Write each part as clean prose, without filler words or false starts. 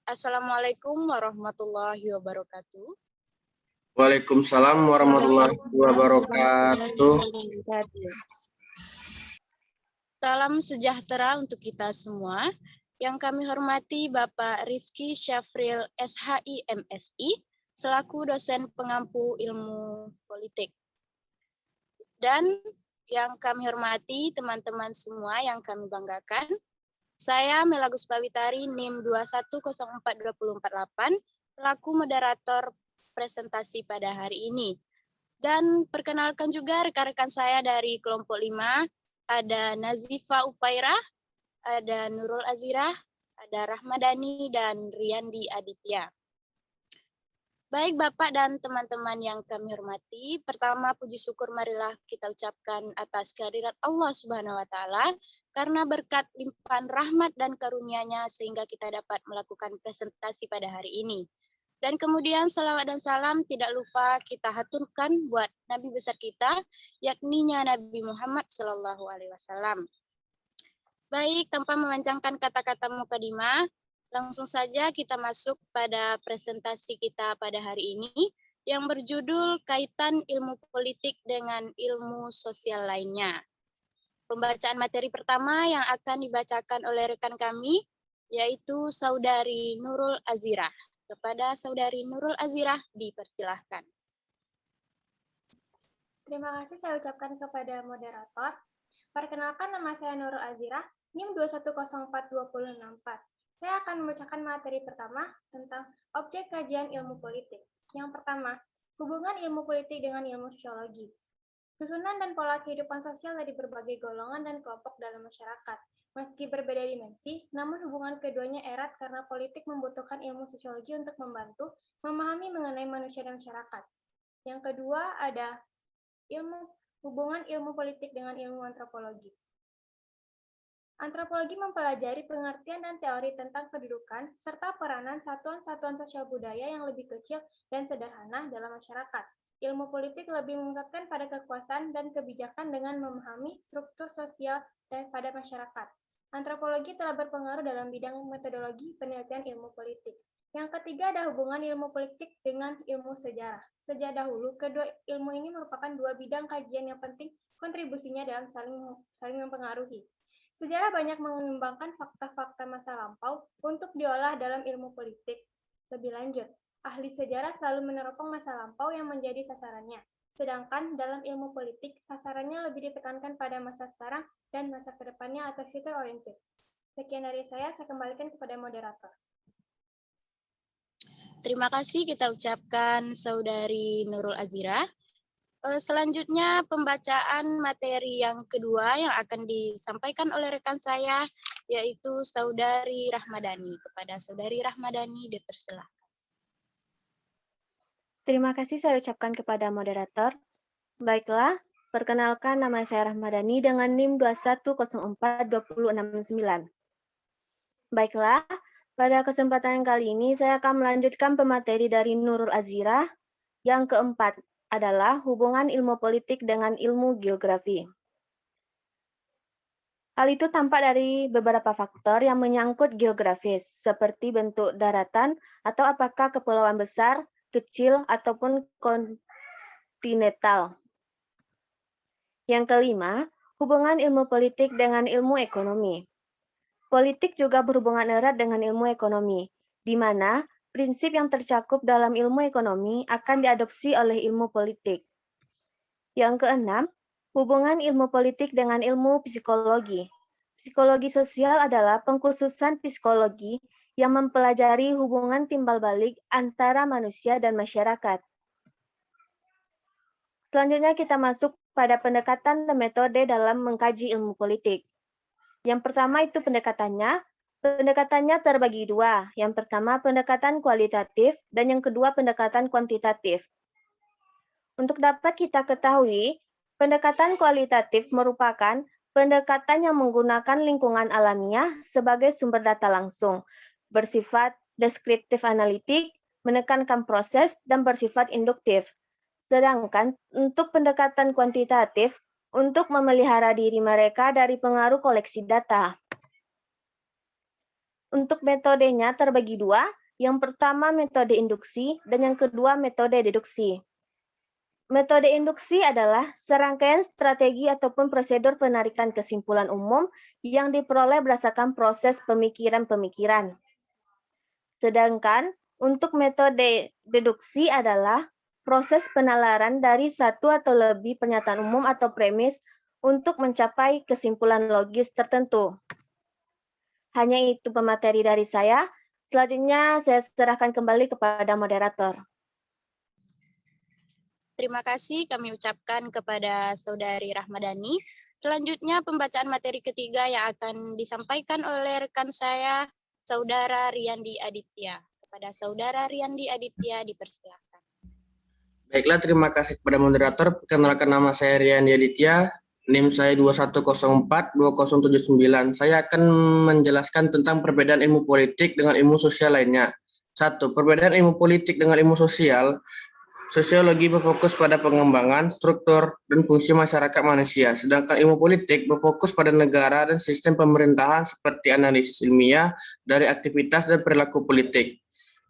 Assalamualaikum warahmatullahi wabarakatuh. Waalaikumsalam warahmatullahi wabarakatuh. Salam sejahtera untuk kita semua. Yang kami hormati Bapak Rizky Syafril SHI MSI selaku dosen pengampu ilmu politik. Dan yang kami hormati teman-teman semua yang kami banggakan, saya Melagus Pawitari NIM 2104248 selaku moderator presentasi pada hari ini. Dan perkenalkan juga rekan-rekan saya dari kelompok 5, ada Nazifa Ufairah, ada Nurul Azirah, ada Rahmadani, dan Riyandi Aditya. Baik Bapak dan teman-teman yang kami hormati, pertama puji syukur marilah kita ucapkan atas kehadirat Allah Subhanahu wa taala karena berkat limpahan rahmat dan karunia-Nya sehingga kita dapat melakukan presentasi pada hari ini. Dan kemudian salawat dan salam tidak lupa kita haturkan buat Nabi besar kita, yakninya Nabi Muhammad SAW. Baik, tanpa memanjangkan kata-kata mukadimah, langsung saja kita masuk pada presentasi kita pada hari ini yang berjudul Kaitan Ilmu Politik dengan Ilmu Sosial Lainnya. Pembacaan materi pertama yang akan dibacakan oleh rekan kami yaitu Saudari Nurul Azirah. Kepada Saudari Nurul Azirah dipersilahkan. Terima kasih saya ucapkan kepada moderator. Perkenalkan, nama saya Nurul Azirah, NIM 2104264. Saya akan membacakan materi pertama tentang objek kajian ilmu politik. Yang pertama, hubungan ilmu politik dengan ilmu sosiologi. Susunan dan pola kehidupan sosial dari berbagai golongan dan kelompok dalam masyarakat. Meski berbeda dimensi, namun hubungan keduanya erat karena politik membutuhkan ilmu sosiologi untuk membantu memahami mengenai manusia dan masyarakat. Yang kedua ada hubungan ilmu politik dengan ilmu antropologi. Antropologi mempelajari pengertian dan teori tentang kedudukan serta peranan satuan-satuan sosial budaya yang lebih kecil dan sederhana dalam masyarakat. Ilmu politik lebih mengungkapkan pada kekuasaan dan kebijakan dengan memahami struktur sosial pada masyarakat. Antropologi telah berpengaruh dalam bidang metodologi penelitian ilmu politik. Yang ketiga ada hubungan ilmu politik dengan ilmu sejarah. Sejak dahulu, kedua ilmu ini merupakan dua bidang kajian yang penting kontribusinya dalam saling mempengaruhi. Sejarah banyak mengembangkan fakta-fakta masa lampau untuk diolah dalam ilmu politik. Lebih lanjut, ahli sejarah selalu meneropong masa lampau yang menjadi sasarannya. Sedangkan dalam ilmu politik, sasarannya lebih ditekankan pada masa sekarang dan masa kedepannya atau future oriented. Sekian dari saya kembalikan kepada moderator. Terima kasih kita ucapkan Saudari Nurul Azirah. Selanjutnya pembacaan materi yang kedua yang akan disampaikan oleh rekan saya yaitu Saudari Rahmadani. Kepada Saudari Rahmadani dipersilahkan. Terima kasih saya ucapkan kepada moderator. Baiklah, perkenalkan nama saya Rahmadani dengan NIM 2104269. Baiklah, pada kesempatan kali ini saya akan melanjutkan pemateri dari Nurul Azirah. Yang keempat adalah hubungan ilmu politik dengan ilmu geografi. Hal itu tampak dari beberapa faktor yang menyangkut geografis, seperti bentuk daratan atau apakah kepulauan besar, kecil, ataupun kontinental. Yang kelima, hubungan ilmu politik dengan ilmu ekonomi. Politik juga berhubungan erat dengan ilmu ekonomi, di mana prinsip yang tercakup dalam ilmu ekonomi akan diadopsi oleh ilmu politik. Yang keenam, hubungan ilmu politik dengan ilmu psikologi. Psikologi sosial adalah pengkhususan psikologi yang mempelajari hubungan timbal balik antara manusia dan masyarakat. Selanjutnya kita masuk pada pendekatan dan metode dalam mengkaji ilmu politik. Yang pertama itu pendekatannya. Pendekatannya terbagi dua. Yang pertama pendekatan kualitatif dan yang kedua pendekatan kuantitatif. Untuk dapat kita ketahui, pendekatan kualitatif merupakan pendekatan yang menggunakan lingkungan alamiah sebagai sumber data langsung, bersifat deskriptif analitik, menekankan proses, dan bersifat induktif. Sedangkan untuk pendekatan kuantitatif, untuk memelihara diri mereka dari pengaruh koleksi data. Untuk metodenya terbagi dua, yang pertama metode induksi dan yang kedua metode deduksi. Metode induksi adalah serangkaian strategi ataupun prosedur penarikan kesimpulan umum yang diperoleh berdasarkan proses pemikiran-pemikiran. Sedangkan untuk metode deduksi adalah proses penalaran dari satu atau lebih pernyataan umum atau premis untuk mencapai kesimpulan logis tertentu. Hanya itu pemateri dari saya. Selanjutnya saya serahkan kembali kepada moderator. Terima kasih kami ucapkan kepada Saudari Rahmadani. Selanjutnya pembacaan materi ketiga yang akan disampaikan oleh rekan saya, Saudara Riyandi Aditya. Kepada Saudara Riyandi Aditya dipersilakan. Baiklah, terima kasih kepada moderator. Perkenalkan, nama saya Riyandi Aditya, NIM saya 21042079. Saya akan menjelaskan tentang perbedaan ilmu politik dengan ilmu sosial lainnya. 1. Perbedaan ilmu politik dengan ilmu sosial. Sosiologi berfokus pada pengembangan, struktur, dan fungsi masyarakat manusia, sedangkan ilmu politik berfokus pada negara dan sistem pemerintahan seperti analisis ilmiah dari aktivitas dan perilaku politik.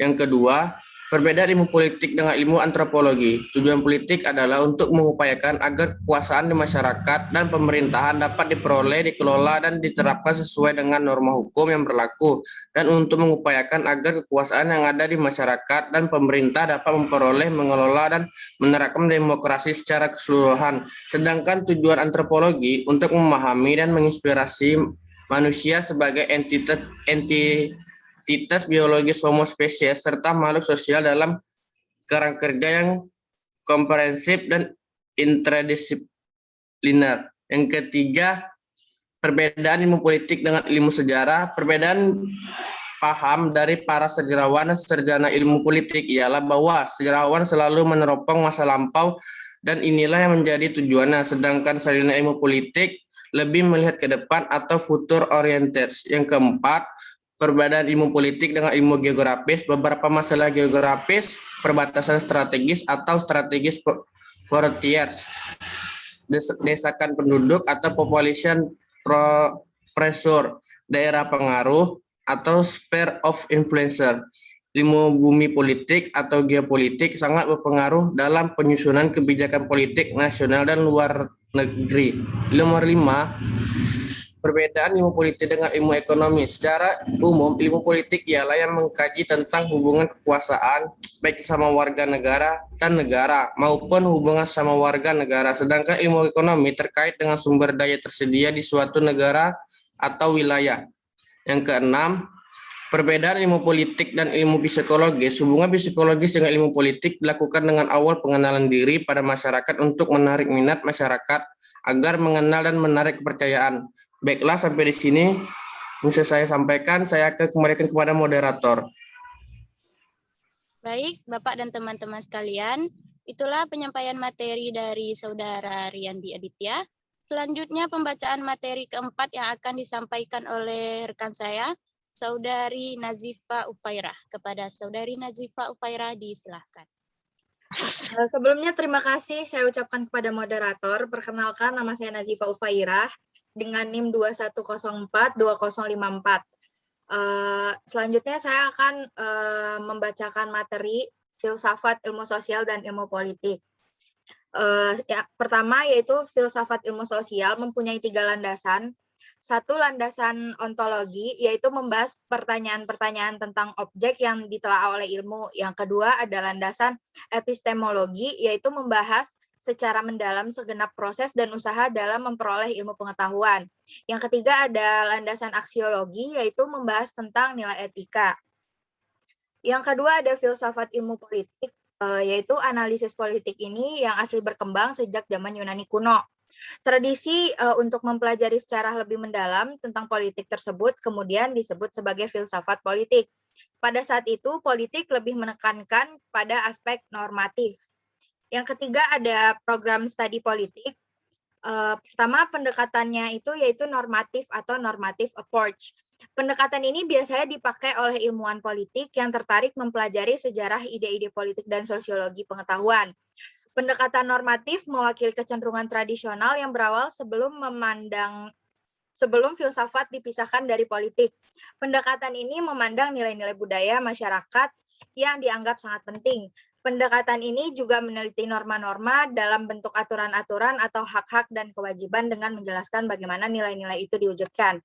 Yang kedua, perbedaan ilmu politik dengan ilmu antropologi. Tujuan politik adalah untuk mengupayakan agar kekuasaan di masyarakat dan pemerintahan dapat diperoleh, dikelola, dan diterapkan sesuai dengan norma hukum yang berlaku, dan untuk mengupayakan agar kekuasaan yang ada di masyarakat dan pemerintah dapat memperoleh, mengelola, dan menerapkan demokrasi secara keseluruhan. Sedangkan tujuan antropologi untuk memahami dan menginspirasi manusia sebagai entitas biologis homo spesies serta makhluk sosial dalam kerangka kerja yang komprehensif dan interdisipliner. Yang ketiga, perbedaan ilmu politik dengan ilmu sejarah. Perbedaan paham dari para sejarawan dan sarjana ilmu politik ialah bahwa sejarawan selalu meneropong masa lampau dan inilah yang menjadi tujuannya, sedangkan sarjana ilmu politik lebih melihat ke depan atau future oriented. Yang keempat, perbedaan ilmu politik dengan ilmu geografis. Beberapa masalah geografis, perbatasan strategis atau strategis frontiers, desakan penduduk atau population pressure, daerah pengaruh atau sphere of influencer. Ilmu bumi politik atau geopolitik sangat berpengaruh dalam penyusunan kebijakan politik nasional dan luar negeri. Nomor 5, perbedaan ilmu politik dengan ilmu ekonomi. Secara umum, ilmu politik ialah yang mengkaji tentang hubungan kekuasaan, baik sama warga negara dan negara, maupun hubungan sama warga negara. Sedangkan ilmu ekonomi terkait dengan sumber daya tersedia di suatu negara atau wilayah. Yang keenam, perbedaan ilmu politik dan ilmu psikologis. Hubungan psikologis dengan ilmu politik dilakukan dengan awal pengenalan diri pada masyarakat untuk menarik minat masyarakat agar mengenal dan menarik kepercayaan. Baiklah, sampai di sini bisa saya sampaikan. Saya akan kembalikan kepada moderator. Baik, Bapak dan teman-teman sekalian, itulah penyampaian materi dari Saudara Riyandi Aditya. Selanjutnya pembacaan materi keempat yang akan disampaikan oleh rekan saya, Saudari Nazifa Ufairah. Kepada Saudari Nazifa Ufairah disilahkan. Sebelumnya terima kasih saya ucapkan kepada moderator. Perkenalkan, nama saya Nazifa Ufairah dengan NIM 21042054. Selanjutnya saya akan membacakan materi filsafat ilmu sosial dan ilmu politik. Pertama yaitu filsafat ilmu sosial mempunyai 3 landasan. 1, landasan ontologi, yaitu membahas pertanyaan-pertanyaan tentang objek yang ditelaah oleh ilmu. Yang kedua ada landasan epistemologi, yaitu membahas secara mendalam segenap proses dan usaha dalam memperoleh ilmu pengetahuan. Yang ketiga ada landasan aksiologi, yaitu membahas tentang nilai etika. Yang kedua ada filsafat ilmu politik, yaitu analisis politik ini yang asli berkembang sejak zaman Yunani kuno. Tradisi untuk mempelajari secara lebih mendalam tentang politik tersebut kemudian disebut sebagai filsafat politik. Pada saat itu, politik lebih menekankan pada aspek normatif. Yang ketiga ada program studi politik. Pertama pendekatannya itu yaitu normatif atau normative approach. Pendekatan ini biasanya dipakai oleh ilmuwan politik yang tertarik mempelajari sejarah ide-ide politik dan sosiologi pengetahuan. Pendekatan normatif mewakili kecenderungan tradisional yang berawal sebelum memandang sebelum filsafat dipisahkan dari politik. Pendekatan ini memandang nilai-nilai budaya masyarakat yang dianggap sangat penting. Pendekatan ini juga meneliti norma-norma dalam bentuk aturan-aturan atau hak-hak dan kewajiban dengan menjelaskan bagaimana nilai-nilai itu diwujudkan.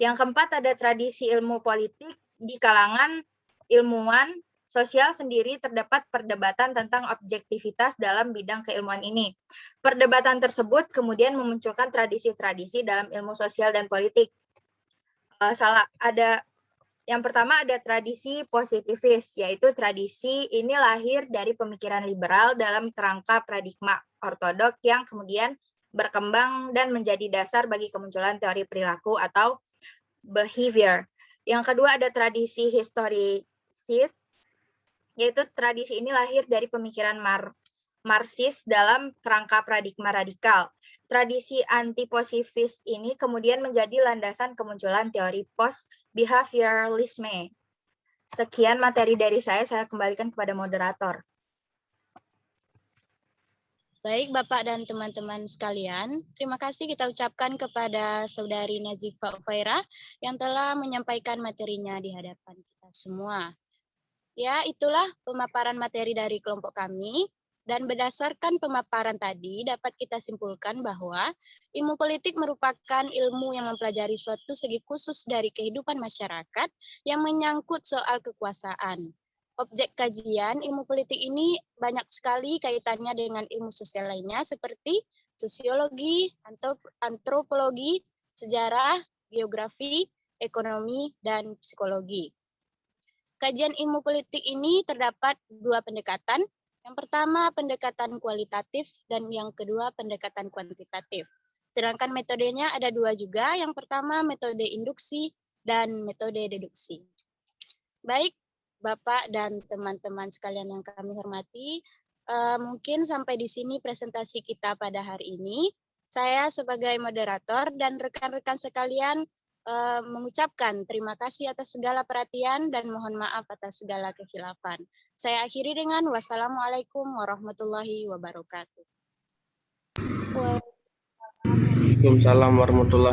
Yang keempat, ada tradisi ilmu politik di kalangan ilmuwan sosial sendiri terdapat perdebatan tentang objektivitas dalam bidang keilmuan ini. Perdebatan tersebut kemudian memunculkan tradisi-tradisi dalam ilmu sosial dan politik. Yang pertama ada tradisi positivis, yaitu tradisi ini lahir dari pemikiran liberal dalam kerangka paradigma ortodok yang kemudian berkembang dan menjadi dasar bagi kemunculan teori perilaku atau behavior. Yang kedua ada tradisi historisis, yaitu tradisi ini lahir dari pemikiran Marxis dalam kerangka paradigma radikal. Tradisi antipositifis ini kemudian menjadi landasan kemunculan teori post-behavioralisme. Sekian materi dari saya kembalikan kepada moderator. Baik, Bapak dan teman-teman sekalian, terima kasih kita ucapkan kepada Saudari Nazifa Ufairah yang telah menyampaikan materinya di hadapan kita semua. Ya, itulah pemaparan materi dari kelompok kami. Dan berdasarkan pemaparan tadi, dapat kita simpulkan bahwa ilmu politik merupakan ilmu yang mempelajari suatu segi khusus dari kehidupan masyarakat yang menyangkut soal kekuasaan. Objek kajian ilmu politik ini banyak sekali kaitannya dengan ilmu sosial lainnya seperti sosiologi, antropologi, sejarah, geografi, ekonomi, dan psikologi. Kajian ilmu politik ini terdapat dua pendekatan. Yang pertama pendekatan kualitatif dan yang kedua pendekatan kuantitatif. Sedangkan metodenya ada dua juga. Yang pertama metode induksi dan metode deduksi. Baik, Bapak dan teman-teman sekalian yang kami hormati, mungkin sampai di sini presentasi kita pada hari ini. Saya sebagai moderator dan rekan-rekan sekalian mengucapkan terima kasih atas segala perhatian dan mohon maaf atas segala kekhilafan. Saya akhiri dengan wassalamualaikum warahmatullahi wabarakatuh. Waalaikumsalam warahmatullahi